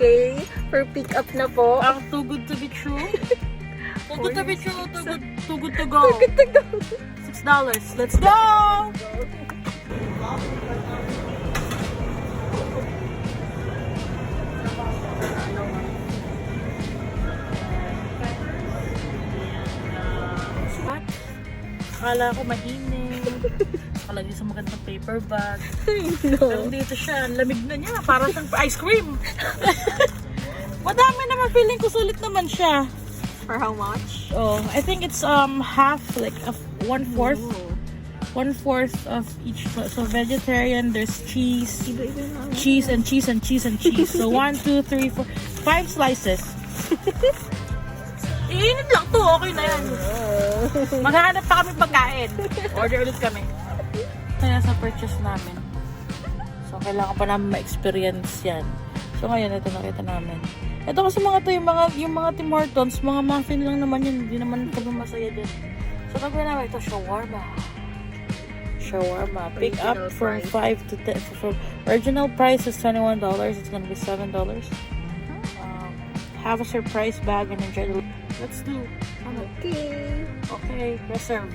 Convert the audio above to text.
Okay, for pick up na po. Ang too good to be true. Too good to be true, too good to go. Good to go. $6. Let's go! What? Akala ko mahinig. Nakalagay sa magandang paper bag. Pero No. dito siya, ang lamig na niya. Parang siyang ice cream. Madami naman, feeling ko sulit naman siya. For how much? Oh, I think it's half, like one-fourth. One-fourth of each. So vegetarian, there's cheese. Iba-iba na. Cheese and cheese and cheese and cheese. So 1, 2, 3, 4, 5 slices. Iinit lang to, okay na yan. Maghahanap pa kami pagkain. Order ulit kami. Kaya sa purchase namin. So kailangan pa namin ma-experience yan. So ngayon, ito nakita namin. Ito kasi mga to, yung mga Tim Hortons, mga muffin lang naman yun. Hindi naman kami masaya din. So nagawin namin ito, shawarma. Shawarma. Pick up from 5 to 10. For original price is $21. It's gonna be $7. Have a surprise bag and enjoy the... Let's do. Okay. Okay, reserve.